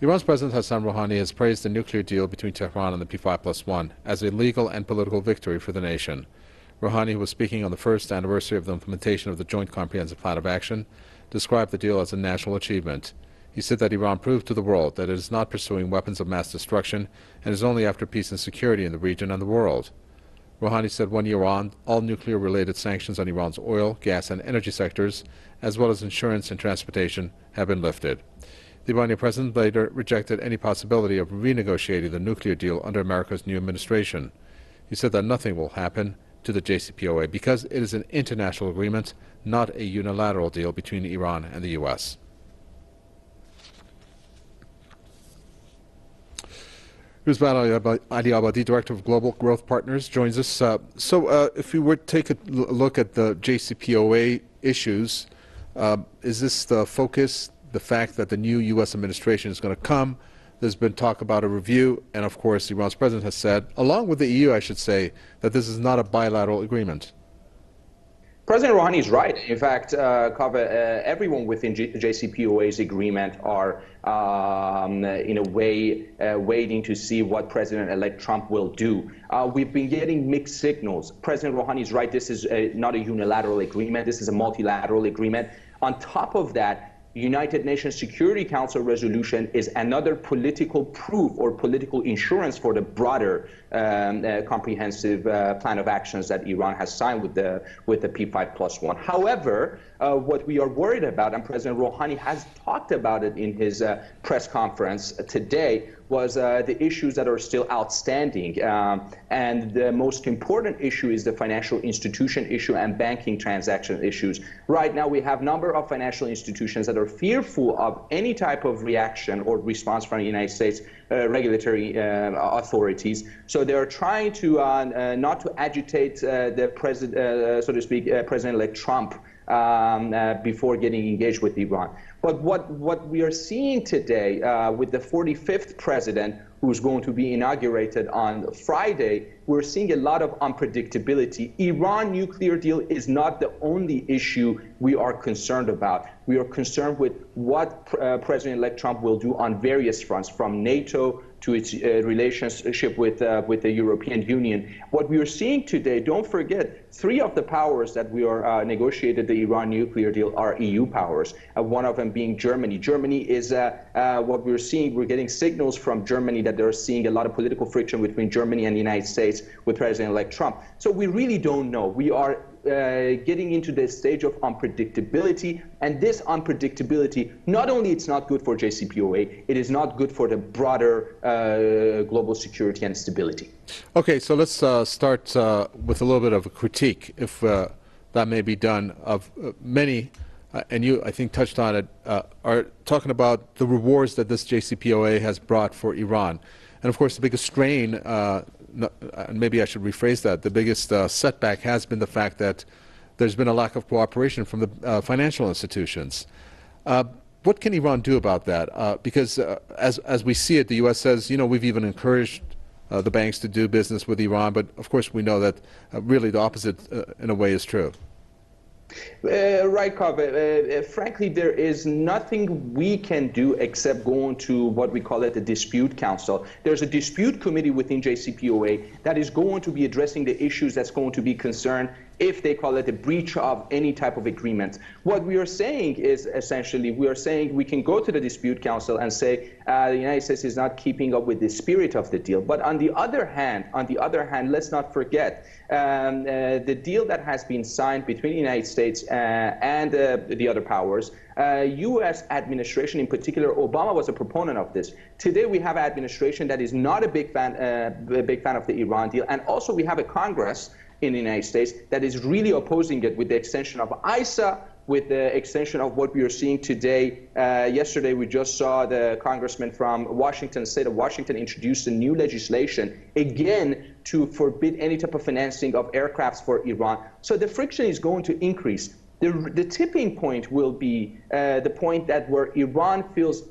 Iran's President Hassan Rouhani has praised the nuclear deal between Tehran and the P5+1 as a legal and political victory for the nation. Rouhani, who was speaking on the first anniversary of the implementation of the Joint Comprehensive Plan of Action, described the deal as a national achievement. He said that Iran proved to the world that it is not pursuing weapons of mass destruction and is only after peace and security in the region and the world. Rouhani said 1 year on, all nuclear-related sanctions on Iran's oil, gas and energy sectors, as well as insurance and transportation, have been lifted. The Iranian president later rejected any possibility of renegotiating the nuclear deal under America's new administration. He said that nothing will happen to the JCPOA because it is an international agreement, not a unilateral deal between Iran and the U.S. Ruzban Ali Abadi, Director of Global Growth Partners, joins us. If we were to take a look at the JCPOA issues, is this the focus, the fact that the new U.S. administration is going to come? There's been talk about a review, and of course, Iran's president has said, along with the EU, I should say, that this is not a bilateral agreement. President Rouhani is right. In fact, everyone within JCPOA's agreement are, in a way, waiting to see what President-elect Trump will do. We've been getting mixed signals. President Rouhani is right. This is not a unilateral agreement. This is a multilateral agreement. On top of that, United Nations Security Council resolution is another political proof or political insurance for the broader comprehensive plan of actions that Iran has signed with the P5+1. However, what we are worried about, and President Rouhani has talked about it in his press conference today, was the issues that are still outstanding. And the most important issue is the financial institution issue and banking transaction issues. Right now, we have a number of financial institutions that are fearful of any type of reaction or response from the United States regulatory authorities. So they are trying to not to agitate the president, so to speak, President-elect Trump before getting engaged with Iran. But what we are seeing today with the 45th president, who's going to be inaugurated on Friday, we're seeing a lot of unpredictability. Iran nuclear deal is not the only issue we are concerned about. We are concerned with what President-elect Trump will do on various fronts, from NATO to its relationship with the European Union. What we are seeing today, don't forget, 3 of the powers that we are negotiated the Iran nuclear deal are EU powers, one of them being Germany. Germany is what we're seeing. We're getting signals from Germany that they're seeing a lot of political friction between Germany and the United States with President-elect Trump. So we really don't know. We are getting into the stage of unpredictability, and this unpredictability, not only it's not good for JCPOA, it is not good for the broader global security and stability. Okay, so let's start with a little bit of a critique, if that may be done, of many, and you, I think, touched on it, are talking about the rewards that this JCPOA has brought for Iran. And of course, the biggest strain, and maybe I should rephrase that, the biggest setback has been the fact that there's been a lack of cooperation from the financial institutions. What can Iran do about that? Because as we see it, the U.S. says, we've even encouraged the banks to do business with Iran, but of course we know that really the opposite, in a way, is true. Right, Kaveh. Frankly, there is nothing we can do except going to what we call it the dispute council. There's a dispute committee within JCPOA that is going to be addressing the issues that's going to be concerned if they call it a breach of any type of agreement. What we are saying is essentially, we are saying we can go to the dispute council and say the United States is not keeping up with the spirit of the deal. But on the other hand, let's not forget the deal that has been signed between the United States and the other powers. U.S. administration, in particular, Obama was a proponent of this. Today, we have an administration that is not a big fan of the Iran deal, and also we have a Congress in the United States that is really opposing it, with the extension of ISA, with the extension of what we are seeing today. Yesterday, we just saw the congressman from Washington, state of Washington, introduce a new legislation, again, to forbid any type of financing of aircrafts for Iran. So the friction is going to increase. The tipping point will be the point that where Iran feels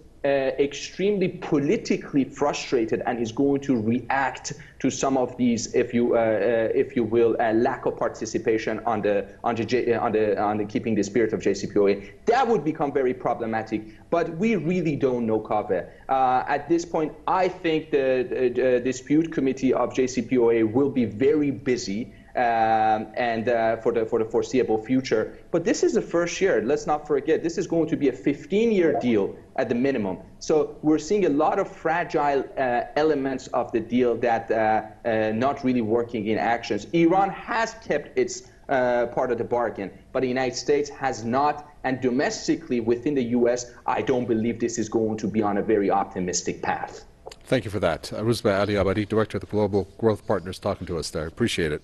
extremely politically frustrated and is going to react to some of these, if you will, lack of participation on the keeping the spirit of JCPOA. That would become very problematic. But we really don't know, Kaveh. At this point, I think the dispute committee of JCPOA will be very busy. For the foreseeable future. But this is the first year. Let's not forget, this is going to be a 15-year deal at the minimum. So we're seeing a lot of fragile elements of the deal that not really working in actions. Iran has kept its part of the bargain, but the United States has not. And domestically within the U.S., I don't believe this is going to be on a very optimistic path. Thank you for that. Rouzbeh Ali Abadi, Director of the Global Growth Partners, talking to us there. Appreciate it.